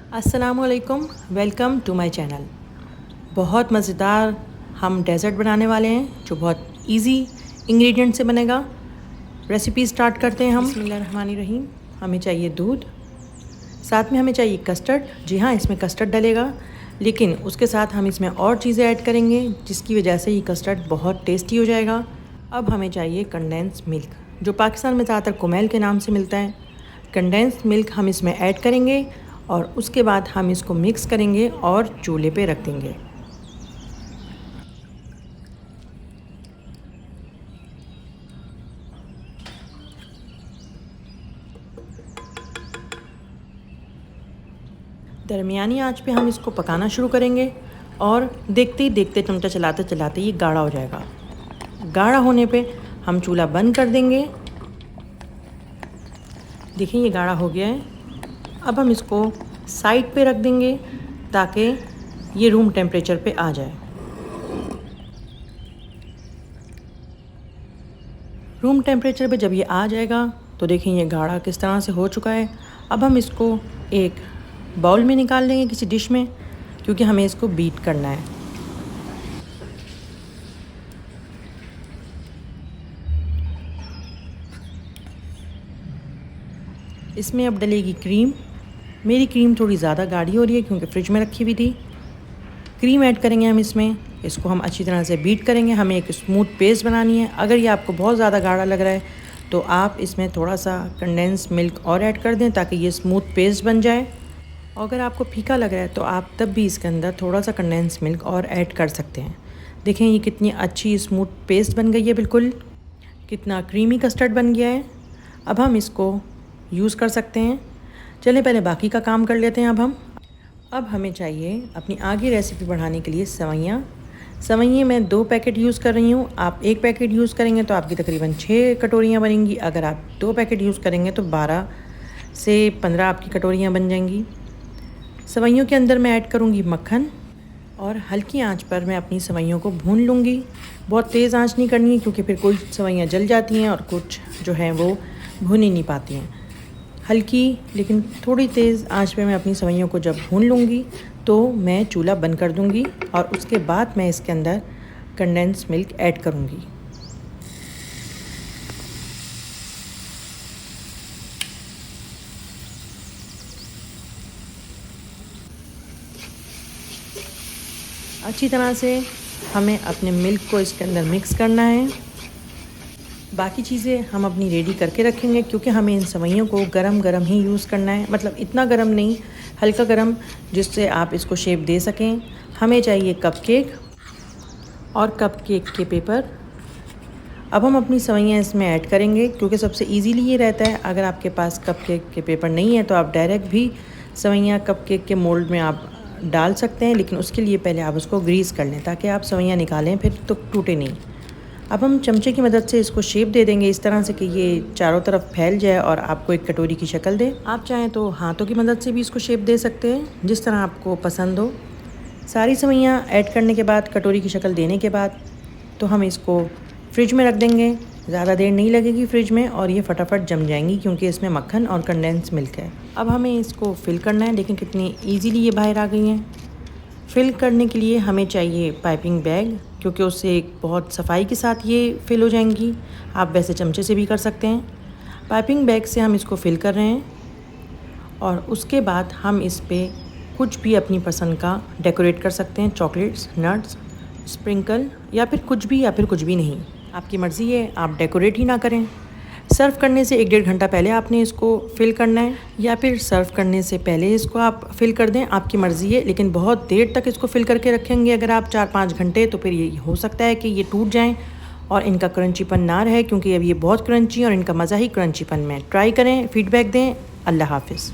अस्सलामुअलैकुम, welcome to my channel. बहुत मज़ेदार हम डेज़र्ट बनाने वाले हैं जो बहुत इजी इंग्रेडिएंट से बनेगा। रेसिपी स्टार्ट करते हैं हम। बिस्मिल्लाहिर्रहमानिर्रहीम। हमें चाहिए दूध, साथ में हमें चाहिए कस्टर्ड। जी हाँ, इसमें कस्टर्ड डलेगा, लेकिन उसके साथ हम इसमें और चीज़ें ऐड करेंगे जिसकी वजह से ये कस्टर्ड बहुत टेस्टी हो जाएगा। अब हमें चाहिए कंडेंस मिल्क, जो पाकिस्तान में ज़्यादातर कुमेल के नाम से मिलता है। कंडेंस मिल्क हम इसमें ऐड करेंगे और उसके बाद हम इसको मिक्स करेंगे और चूल्हे पे रख देंगे। दरमियानी आंच पे हम इसको पकाना शुरू करेंगे और देखते ही देखते चमचा चलाते चलाते ये गाढ़ा हो जाएगा। गाढ़ा होने पे हम चूल्हा बंद कर देंगे। देखिए ये गाढ़ा हो गया है। अब हम इसको साइड पे रख देंगे ताकि ये रूम टेम्परेचर पे आ जाए। रूम टेम्परेचर पे जब ये आ जाएगा तो देखिए ये गाढ़ा किस तरह से हो चुका है। अब हम इसको एक बाउल में निकाल लेंगे, किसी डिश में, क्योंकि हमें इसको बीट करना है। इसमें अब डलेगी क्रीम। मेरी क्रीम थोड़ी ज़्यादा गाढ़ी हो रही है क्योंकि फ्रिज में रखी हुई थी। क्रीम ऐड करेंगे हम इसमें। इसको हम अच्छी तरह से बीट करेंगे। हमें एक स्मूथ पेस्ट बनानी है। अगर ये आपको बहुत ज़्यादा गाढ़ा लग रहा है तो आप इसमें थोड़ा सा कंडेंस मिल्क और ऐड कर दें ताकि ये स्मूथ पेस्ट बन जाए। और अगर आपको फीका लग रहा है तो आप तब भी इसके अंदर थोड़ा सा कंडेंस मिल्क और ऐड कर सकते हैं। देखें ये कितनी अच्छी स्मूथ पेस्ट बन गई है, बिल्कुल कितना क्रीमी कस्टर्ड बन गया है। अब हम इसको यूज़ कर सकते हैं। चलें पहले बाकी का काम कर लेते हैं। अब हमें चाहिए अपनी आगे रेसिपी बढ़ाने के लिए सेवइयाँ। सेवइयाँ मैं 2 पैकेट यूज़ कर रही हूँ। आप 1 पैकेट यूज़ करेंगे तो आपकी तकरीबन 6 कटोरियाँ बनेंगी। अगर आप 2 पैकेट यूज़ करेंगे तो 12 से 15 आपकी कटोरियाँ बन जाएंगी। सेवइयों के अंदर मैं ऐड करूँगी मक्खन और हल्की आंच पर मैं अपनी सेवइयों को भून लूँगी। बहुत तेज़ आंच नहीं करनी है क्योंकि फिर कोई सेवइयाँ जल जाती हैं और कुछ जो हैं वो भून ही नहीं पाती हैं। हल्की लेकिन थोड़ी तेज़ आंच पे मैं अपनी सेवइयों को जब भून लूँगी तो मैं चूल्हा बंद कर दूँगी और उसके बाद मैं इसके अंदर कंडेंस मिल्क ऐड करूँगी। अच्छी तरह से हमें अपने मिल्क को इसके अंदर मिक्स करना है। बाकी चीज़ें हम अपनी रेडी करके रखेंगे क्योंकि हमें इन सेवइयों को गरम गरम ही यूज़ करना है। मतलब इतना गरम नहीं, हल्का गरम, जिससे आप इसको शेप दे सकें। हमें चाहिए कपकेक और कपकेक के पेपर। अब हम अपनी सेवइयाँ इसमें ऐड करेंगे क्योंकि सबसे इजीली ये रहता है। अगर आपके पास कपकेक के पेपर नहीं है तो आप डायरेक्ट भी सेवइयाँ कपकेक के मोल्ड में आप डाल सकते हैं, लेकिन उसके लिए पहले आप उसको ग्रीस कर लें ताकि आप सेवइयाँ निकालें फिर तो टूटे नहीं। अब हम चमचे की मदद से इसको शेप दे देंगे इस तरह से कि ये चारों तरफ फैल जाए और आपको एक कटोरी की शक्ल दे। आप चाहें तो हाथों की मदद से भी इसको शेप दे सकते हैं, जिस तरह आपको पसंद हो। सारी सेवइयाँ ऐड करने के बाद, कटोरी की शक्ल देने के बाद, तो हम इसको फ्रिज में रख देंगे। ज़्यादा देर नहीं लगेगी फ्रिज में और ये फटाफट जम जाएंगी क्योंकि इसमें मक्खन और कंडेंस मिल्क है। अब हमें इसको फिल करना है। देखें कितनी ईजीली ये बाहर आ गई हैं। फिल करने के लिए हमें चाहिए पाइपिंग बैग, क्योंकि उससे एक बहुत सफाई के साथ ये फिल हो जाएंगी। आप वैसे चमचे से भी कर सकते हैं। पाइपिंग बैग से हम इसको फिल कर रहे हैं और उसके बाद हम इस पे कुछ भी अपनी पसंद का डेकोरेट कर सकते हैं। चॉकलेट्स, नट्स, स्प्रिंकल या फिर कुछ भी नहीं, आपकी मर्ज़ी है। आप डेकोरेट ही ना करें। सर्व करने से 1-1.5 घंटा पहले आपने इसको फिल करना है या फिर सर्व करने से पहले इसको आप फिल कर दें, आपकी मर्ज़ी है। लेकिन बहुत देर तक इसको फिल करके रखेंगे अगर आप 4-5 घंटे, तो फिर ये हो सकता है कि ये टूट जाएं और इनका क्रंचीपन ना रहे, क्योंकि अब ये बहुत क्रंची और इनका मज़ा ही क्रंचीपन में। ट्राई करें, फीडबैक दें। अल्लाह हाफ़िज़।